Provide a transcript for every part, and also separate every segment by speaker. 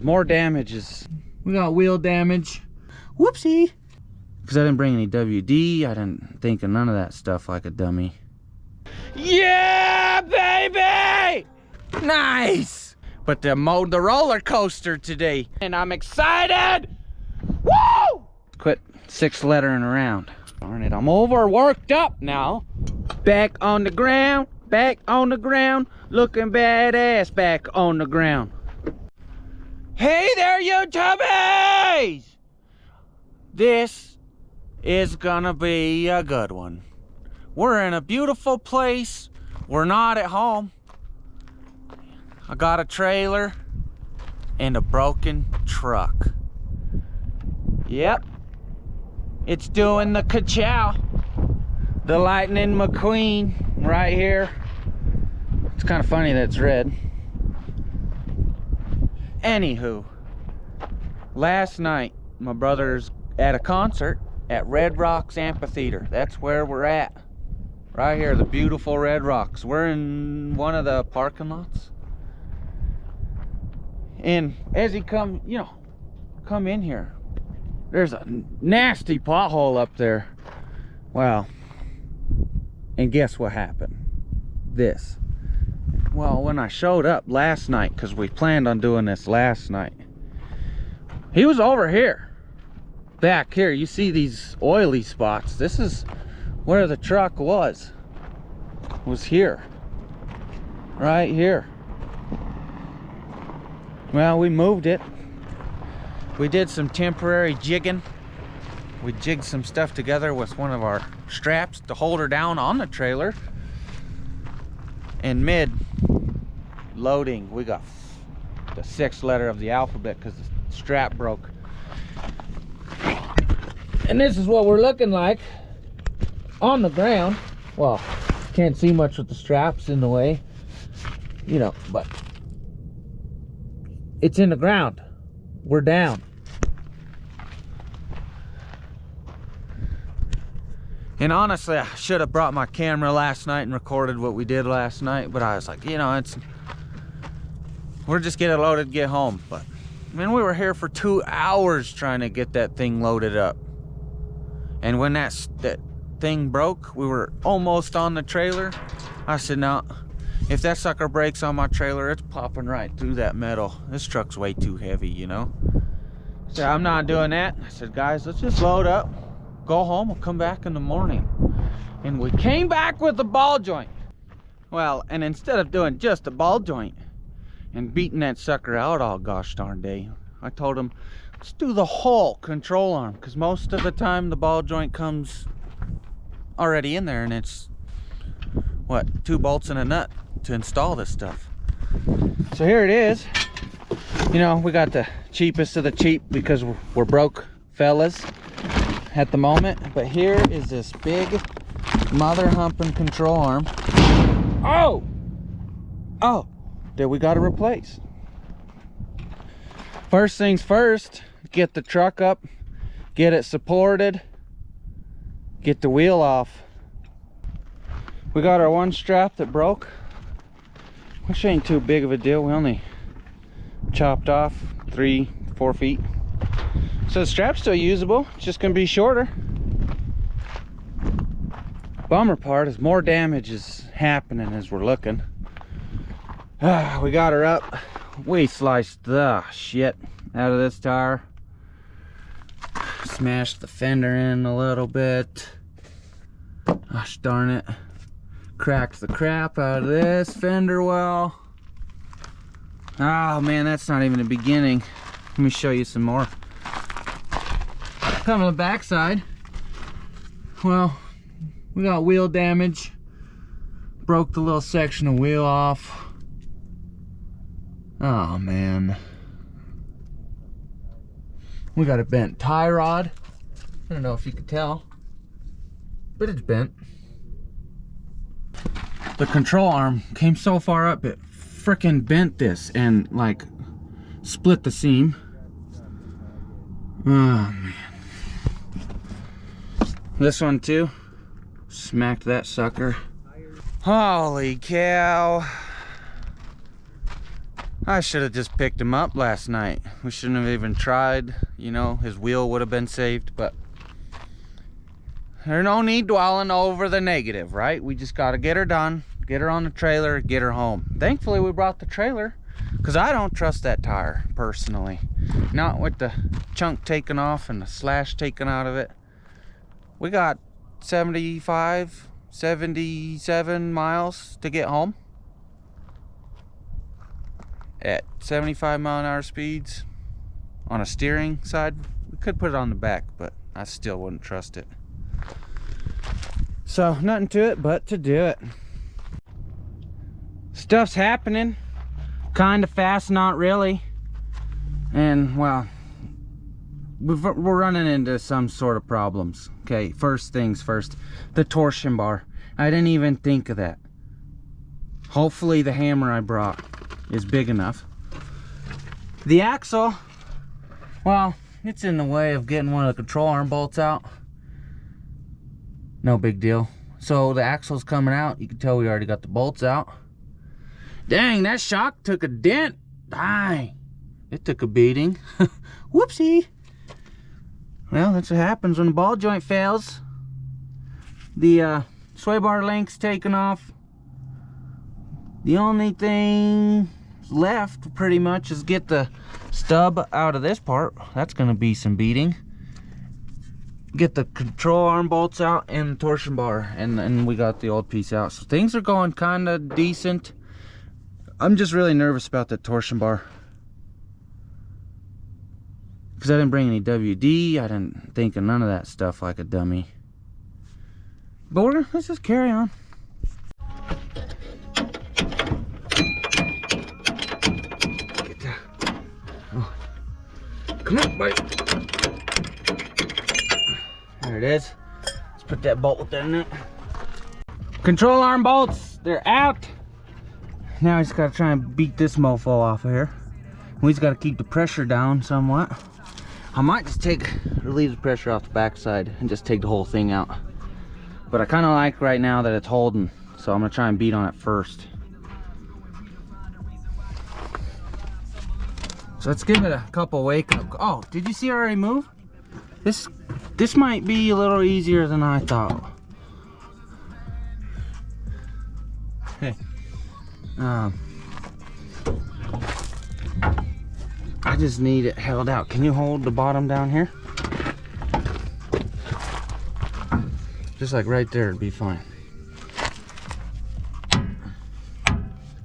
Speaker 1: more damages. We got wheel damage. Whoopsie. Because I didn't bring any WD. I didn't think of none of that stuff like a dummy. Yeah, baby! Nice! But they mowed the roller coaster today. And I'm excited! Woo! Quit six-lettering around. Darn it, I'm overworked up now. Back on the ground. Back on the ground. Looking badass back on the ground. Hey there, YouTubies! This is gonna be a good one. We're in a beautiful place. We're not at home. I got a trailer and a broken truck. Yep. It's doing the ka-chow. The Lightning McQueen right here. It's kind of funny that it's red. Anywho, last night my brother's at a concert at Red Rocks Amphitheatre. That's where we're at. Right here, the beautiful Red Rocks. We're in one of the parking lots. And as he come in here, there's a nasty pothole up there. Wow. And guess what happened? This. Well, when I showed up last night, because we planned on doing this last night, he was over here. Back here, you see these oily spots. This is where the truck was here. Right here. Well, we moved it. We did some temporary jigging. We jigged some stuff together with one of our straps to hold her down on the trailer. And mid-loading, we got the 6th letter of the alphabet because the strap broke. And this is what we're looking like on the ground. Well, can't see much with the straps in the way, but it's in the ground. We're down. And honestly, I should have brought my camera last night and recorded what we did last night, but I was like, we're just getting loaded, get home. But we were here for 2 hours trying to get that thing loaded up. And when that thing broke, we were almost on the trailer. I said, no, if that sucker breaks on my trailer, it's popping right through that metal. This truck's way too heavy, So I'm not doing that. I said, guys, let's just load up, go home, we'll come back in the morning. And we came back with a ball joint. Well, and instead of doing just a ball joint and beating that sucker out all gosh darn day, I told him, let's do the whole control arm, because most of the time the ball joint comes already in there, and it's what, 2 bolts and a nut to install this stuff. So here it is. We got the cheapest of the cheap because we're broke fellas at the moment. But here is this big mother humping control arm. Oh that we got to replace. First things first, get the truck up, get it supported, get the wheel off. We got our one strap that broke, which ain't too big of a deal. We only chopped off 3-4 feet. So the strap's still usable, it's just gonna be shorter. Bummer part is more damage is happening as we're looking. We got her up. We sliced the shit out of this tire. Smashed the fender in a little bit. Gosh darn it. Cracked the crap out of this fender well. Oh man, that's not even the beginning. Let me show you some more. Come to the back side. Well, we got wheel damage. Broke the little section of wheel off. Oh man. We got a bent tie rod. I don't know if you could tell, but it's bent. The control arm came so far up it frickin' bent this and like split the seam. Oh man. This one too. Smacked that sucker. Holy cow. I should have just picked him up last night. We shouldn't have even tried, you know, his wheel would have been saved, but there's no need dwelling over the negative, right? We just got to get her done, get her on the trailer, get her home. Thankfully, we brought the trailer because I don't trust that tire personally. Not with the chunk taken off and the slash taken out of it. We got 75, 77 miles to get home at 75-mile-an-hour speeds on a steering side. We could put it on the back, but I still wouldn't trust it. So nothing to it but to do it. Stuff's happening kind of fast, not really. And well, we're running into some sort of problems. Okay, first things first, the torsion bar. I didn't even think of that. Hopefully the hammer I brought is big enough. The axle, well, it's in the way of getting one of the control arm bolts out. No big deal. So the axle's coming out. You can tell we already got the bolts out. Dang, that shock took a dent. Dang, it took a beating. Whoopsie. Well, that's what happens when the ball joint fails. The sway bar link's taken off. The only thing left pretty much is get the stub out of this part. That's gonna be some beating. Get the control arm bolts out and the torsion bar, and then we got the old piece out. So things are going kind of decent. I'm just really nervous about the torsion bar because I didn't bring any WD. I didn't think of none of that stuff like a dummy. But let's just carry on. Oh. Come on, buddy. There it is. Let's put that bolt within it. Control arm bolts, they're out. Now I just gotta try and beat this mofo off of here. We just gotta keep the pressure down somewhat. I might just relieve the pressure off the backside and just take the whole thing out. But I kinda like right now that it's holding, so I'm gonna try and beat on it first. So let's give it a couple wake up. Oh, did you see I already moved? This might be a little easier than I thought. Hey. I just need it held out. Can you hold the bottom down here? Just like right there, it'd be fine.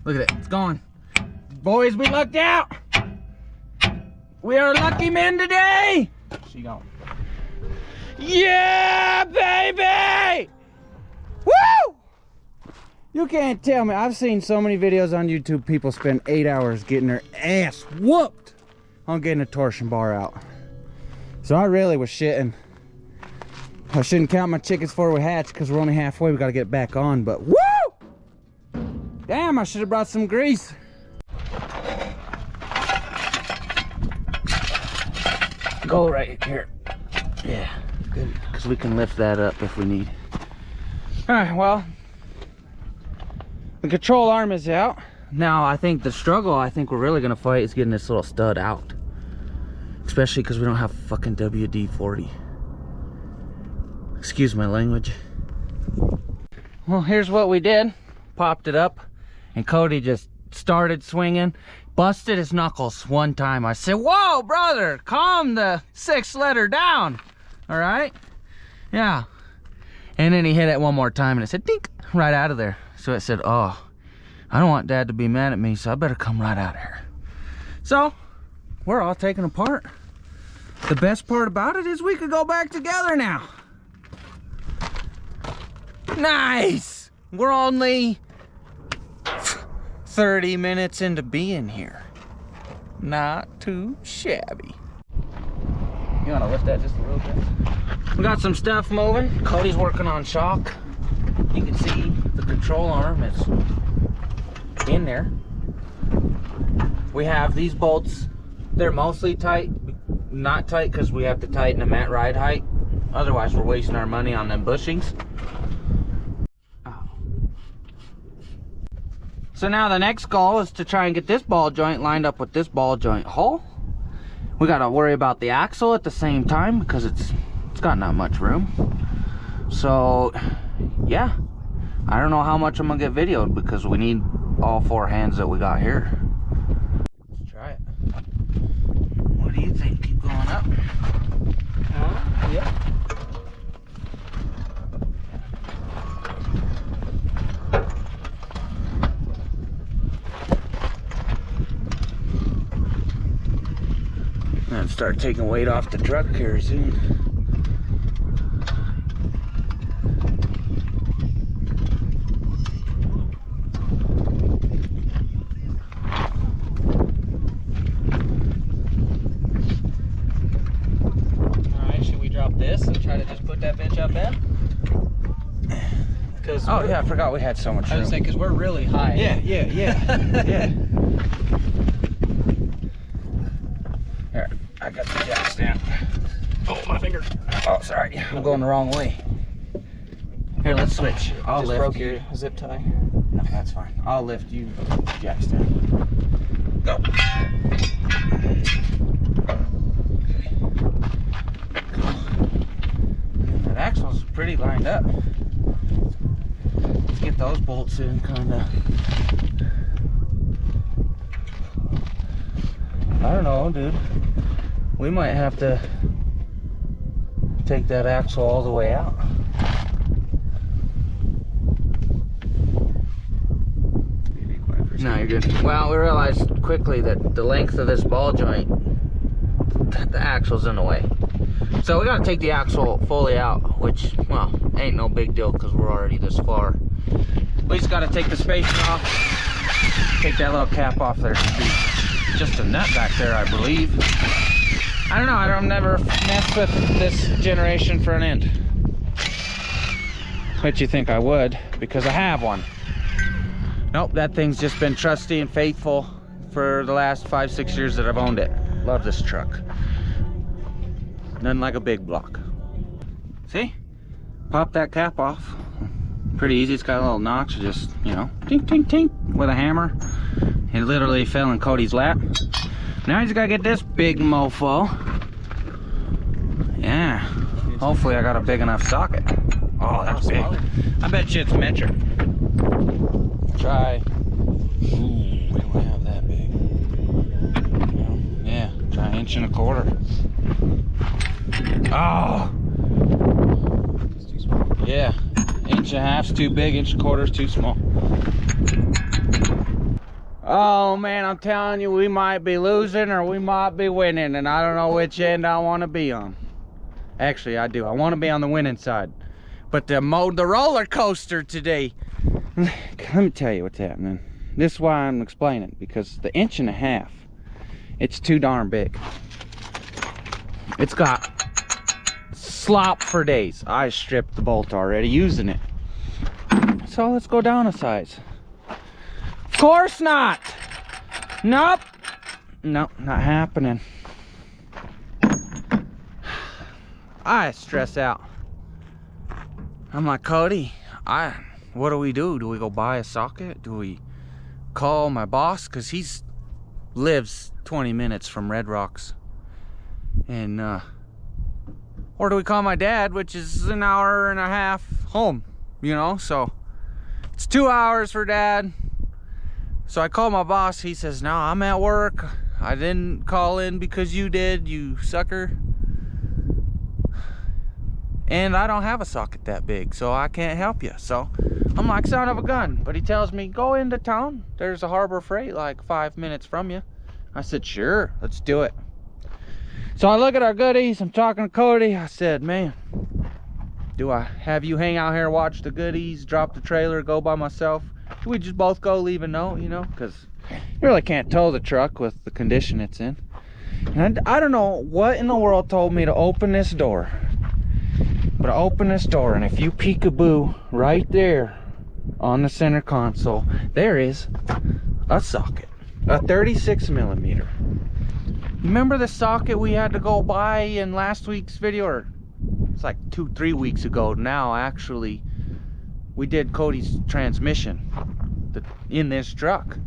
Speaker 1: Look at it, it's going. Boys, we lucked out. We are lucky men today. She gone. Yeah, baby! Woo! You can't tell me. I've seen so many videos on YouTube. People spend 8 hours getting their ass whooped on getting a torsion bar out. So I really was shitting. I shouldn't count my chickens before we hatch because we're only halfway. We got to get back on. But woo! Damn, I should have brought some grease. Go right here. Yeah, good. Because we can lift that up if we need. All right, well, the control arm is out. Now, I think the struggle we're really going to fight is getting this little stud out. Especially because we don't have fucking WD-40. Excuse my language. Well, here's what we did. Popped it up, and Cody just started swinging. Busted his knuckles one time. I said, whoa, brother, calm the 6th letter down. All right? Yeah. And then he hit it one more time, and it said, dink, right out of there. So it said, oh, I don't want Dad to be mad at me, so I better come right out of here. So, we're all taken apart. The best part about it is we could go back together now. Nice! We're only 30 minutes into being here. Not too shabby. You want to lift that just a little bit? We got some stuff moving. Cody's working on shock. You can see the control arm is in there. We have these bolts. They're mostly tight. Not tight because we have to tighten them at ride height. Otherwise, we're wasting our money on them bushings.
Speaker 2: So now the next goal is to try and get this ball joint lined up with this ball joint hole. We gotta worry about the axle at the same time because it's got not much room. So yeah, I don't know how much I'm gonna get videoed because we need all 4 hands that we got here. Let's try it. What do you think? Keep going up? Yeah. I'm gonna start taking weight off the truck here soon. Alright, should we drop this and try to just put that bitch up in?
Speaker 1: Oh yeah, I forgot we had so much room.
Speaker 2: I was saying, because we're really high.
Speaker 1: Yeah. Yeah. Here, I got the jack stand.
Speaker 2: Oh, my finger.
Speaker 1: Oh, sorry. I'm going the wrong way. Here, let's switch. I'll
Speaker 2: Just
Speaker 1: lift
Speaker 2: broke
Speaker 1: you.
Speaker 2: your zip tie.
Speaker 1: No, that's fine. I'll lift you, jack stand. Go. That axle's pretty lined up. Let's get those bolts in, kind of. I don't know, dude. We might have to take that axle all the way out. No, you're good. Well, we realized quickly that the length of this ball joint, the axle's in the way. So we gotta take the axle fully out, which, well, ain't no big deal because we're already this far. We just gotta take the spacer off, take that little cap off there. Just a nut back there, I believe. I don't know, I've never messed with this generation front end. But you think I would, because I have one. Nope, that thing's just been trusty and faithful for the last 5-6 years that I've owned it. Love this truck. Nothing like a big block. See? Pop that cap off. Pretty easy, it's got a little notch, just, you know, tink, tink, tink, with a hammer. It literally fell in Cody's lap. Now he's gotta get this big mofo. Yeah. Hopefully I got a big enough socket. Oh, that's big. I bet you it's metric. Try. Ooh, we don't have that big. Well, yeah, try 1.25 inches. Oh. Yeah, 1.5 inches too big, 1.25 inches too small. Oh man, I'm telling you, we might be losing or we might be winning, and I don't know which end I want to be on. Actually, I do. I want to be on the winning side. But the roller coaster today. Let me tell you what's happening. This is why I'm explaining, because the 1.5 inches, it's too darn big. It's got slop for days. I stripped the bolt already using it. So let's go down a size. Of course not. Nope. Nope, not happening. I stress out. I'm like, Cody, what do we do? Do we go buy a socket? Do we call my boss? Because he lives 20 minutes from Red Rocks. And, or do we call my dad, which is 1.5 hours home, you know? So it's 2 hours for dad. So I call my boss. He says, no, I'm at work. I didn't call in because you did, you sucker. And I don't have a socket that big, so I can't help you. So I'm like, son of a gun. But he tells me, go into town. There's a Harbor Freight like 5 minutes from you. I said, sure, let's do it. So I look at our goodies. I'm talking to Cody. I said, man, do I have you hang out here, watch the goodies, drop the trailer, go by myself? Do we just both go, leave a note, you know? Because you really can't tow the truck with the condition it's in. And I don't know what in the world told me to open this door. But I open this door, and if you peekaboo right there on the center console, there is a socket, a 36 millimeter. Remember the socket we had to go buy in last week's video, or it's like 2-3 weeks ago now? Actually, we did Cody's transmission, in this truck.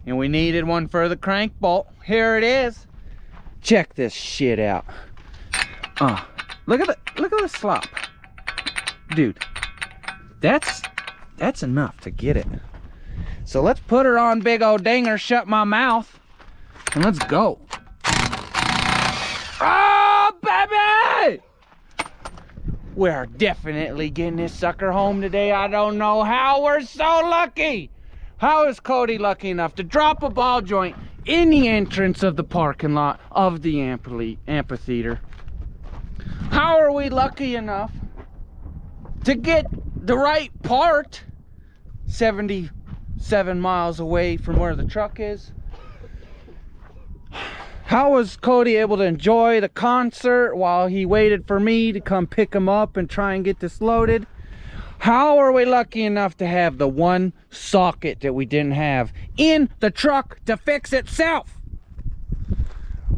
Speaker 1: And we needed one for the crank bolt. Here it is. Check this shit out. Look at the slop. Dude, that's enough to get it. So let's put her on big old dinger, shut my mouth, and let's go. Oh, baby! We are definitely getting this sucker home today. I don't know how. We're so lucky. How is Cody lucky enough to drop a ball joint in the entrance of the parking lot of the amphitheater? How are we lucky enough to get the right part 77 miles away from where the truck is? How was Cody able to enjoy the concert while he waited for me to come pick him up and try and get this loaded? How are we lucky enough to have the one socket that we didn't have in the truck to fix itself?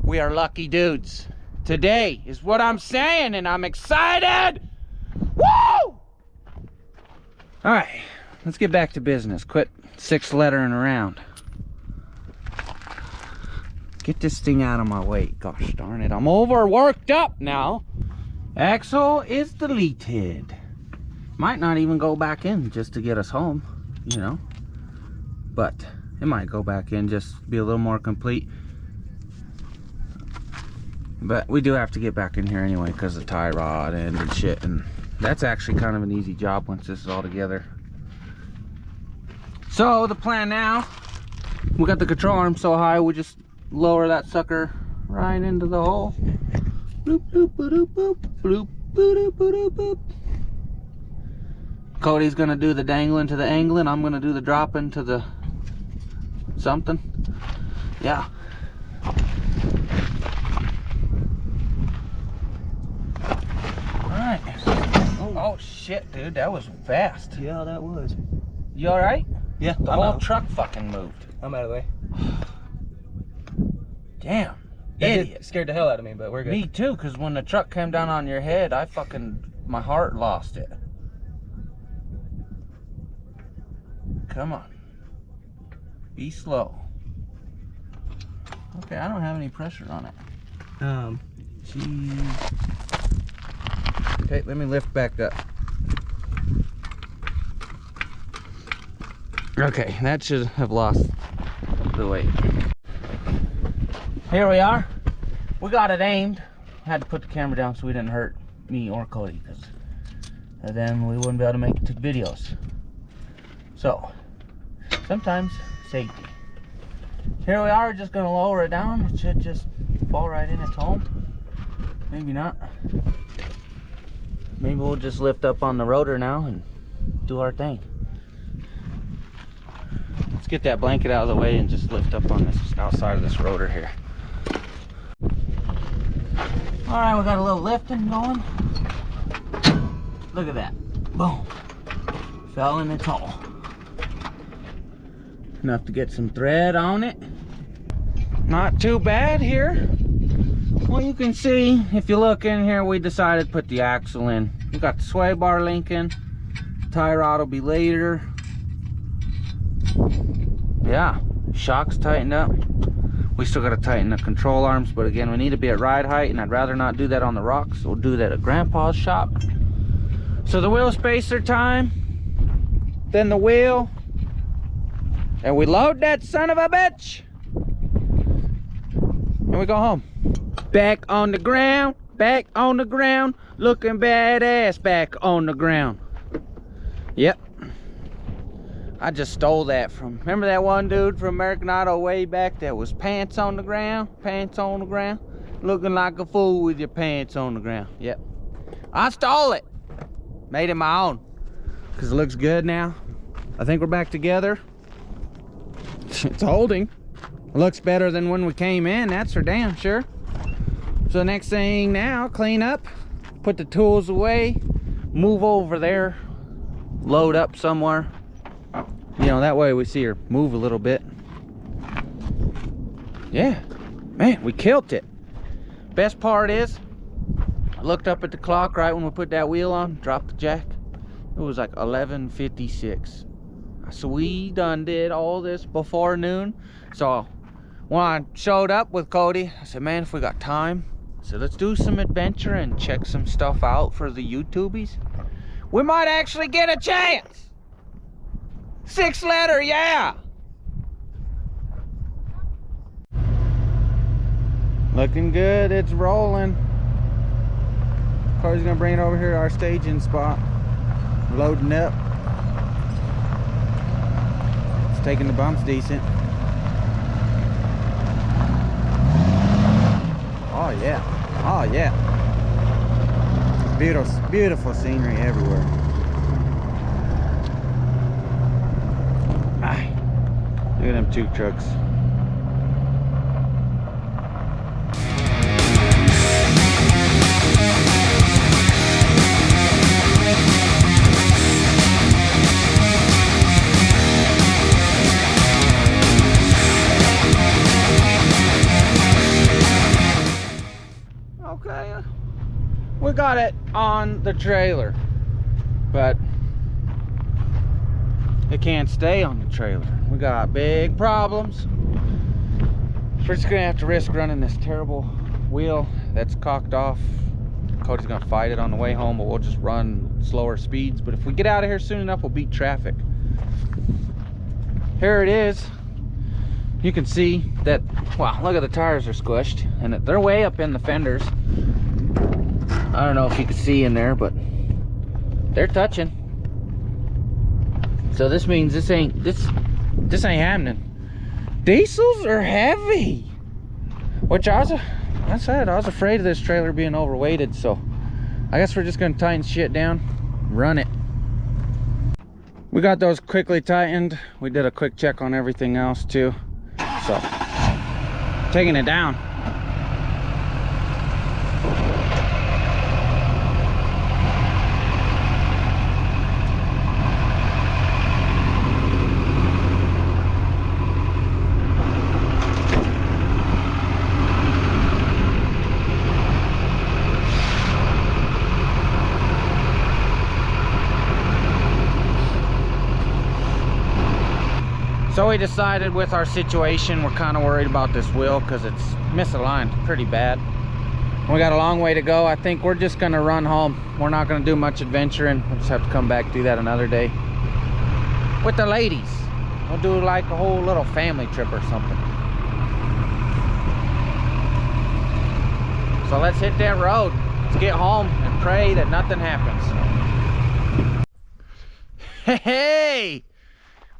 Speaker 1: We are lucky dudes. Today is what I'm saying, and I'm excited. Woo! All right, let's get back to business. Quit six-lettering around. Get this thing out of my way. Gosh darn it, I'm overworked up now. Axle is deleted. Might not even go back in just to get us home, you know. But it might go back in just to be a little more complete. But we do have to get back in here anyway because of the tie rod and shit. And that's actually kind of an easy job once this is all together. So the plan now, we got the control arm so high, we just lower that sucker right into the hole. Bloop, bloop, bloop, bloop, bloop, bloop, bloop, bloop. Cody's gonna do the dangling to the angling. I'm gonna do the dropping to the something. Yeah. Alright. Oh shit, dude, that was fast.
Speaker 3: Yeah, that was.
Speaker 1: You alright?
Speaker 3: Yeah,
Speaker 1: The whole truck fucking moved.
Speaker 3: I'm out of the way.
Speaker 1: Damn.
Speaker 3: That
Speaker 1: Idiot.
Speaker 3: scared the hell out of me, but we're good.
Speaker 1: Me too, because when the truck came down on your head, my heart lost it. Come on. Be slow. Okay, I don't have any pressure on it.
Speaker 3: Jeez.
Speaker 1: Okay, let me lift back up. Okay, that should have lost the weight. Here we are. We got it aimed. Had to put the camera down so we didn't hurt me or Cody, because then we wouldn't be able to make it to the videos. So, sometimes safety. Here we are, just gonna lower it down. It should just fall right in its home. Maybe not. Maybe we'll just lift up on the rotor now and do our thing. Let's get that blanket out of the way and just lift up on this outside of this rotor here. All right, we got a little lifting going. Look at that. Boom. Fell in its hole. Enough to get some thread on it. Not too bad here. Well, you can see, if you look in here, we decided to put the axle in. We got the sway bar link in. Tie rod will be later. Yeah, shock's tightened up. We still got to tighten the control arms, but again, we need to be at ride height, and I'd rather not do that on the rocks, so we'll do that at Grandpa's shop. So the wheel spacer time, then the wheel, and we load that son of a bitch, and we go home. Back on the ground, looking badass back on the ground. Yep. I just stole that from, remember that one dude from American Idol way back that was pants on the ground, looking like a fool with your pants on the ground. Yep. I stole it. Made it my own. Because it looks good now. I think we're back together. It's holding. It looks better than when we came in, that's for damn sure. So the next thing now, clean up, put the tools away, move over there, load up somewhere. You know, that way we see her move a little bit. Yeah, man, we killed it. Best part is, I looked up at the clock right when we put that wheel on, dropped the jack. It was like 11:56. So we done did all this before noon. So when I showed up with Cody, I said, man, if we got time, so let's do some adventure and check some stuff out for the YouTubies. We might actually get a chance. 6-letter, yeah. Looking good, it's rolling. Car's gonna bring it over here to our staging spot. Loading up. It's taking the bumps decent. Oh yeah, oh yeah. Beautiful, beautiful scenery everywhere. Look at them 2 trucks. Okay, we got it on the trailer, but it can't stay on the trailer. We got big problems. We're just gonna have to risk running this terrible wheel that's cocked off. Cody's gonna fight it on the way home, but we'll just run slower speeds. But if we get out of here soon enough, we'll beat traffic. Here it is. You can see that, wow, look at the tires are squished, and they're way up in the fenders. I don't know if you can see in there, but they're touching. So this means this ain't happening. Diesels are heavy, which I was afraid of this trailer being overweighted. So I guess we're just gonna tighten shit down, run it. We got those quickly tightened. We did a quick check on everything else too. So taking it down. So we decided with our situation, we're kind of worried about this wheel because it's misaligned pretty bad. We got a long way to go. I think we're just gonna run home. We're not gonna do much adventuring. We'll just have to come back, do that another day with the ladies. We'll do like a whole little family trip or something. So let's hit that road. Let's get home and pray that nothing happens. Hey!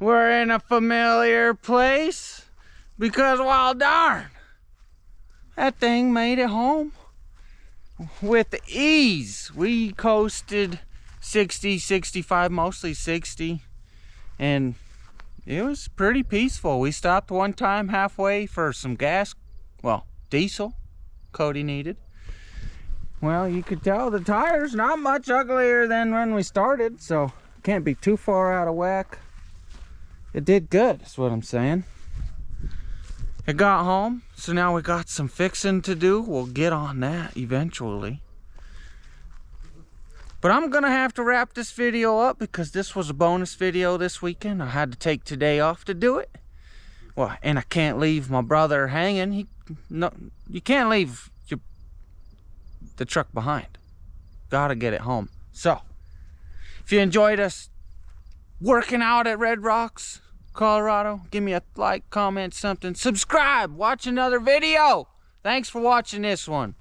Speaker 1: We're in a familiar place because, well, darn, that thing made it home with ease. We coasted 60, 65, mostly 60, and it was pretty peaceful. We stopped one time halfway for some gas, well, diesel Cody needed. Well, you could tell the tires not much uglier than when we started, so can't be too far out of whack. It did good, is what I'm saying. It got home, so now we got some fixing to do. We'll get on that eventually. But I'm gonna have to wrap this video up because this was a bonus video this weekend. I had to take today off to do it. Well, and I can't leave my brother hanging. You can't leave the truck behind. Gotta get it home. So, if you enjoyed us working out at Red Rocks, Colorado, give me a like, comment, something. Subscribe, watch another video. Thanks for watching this one.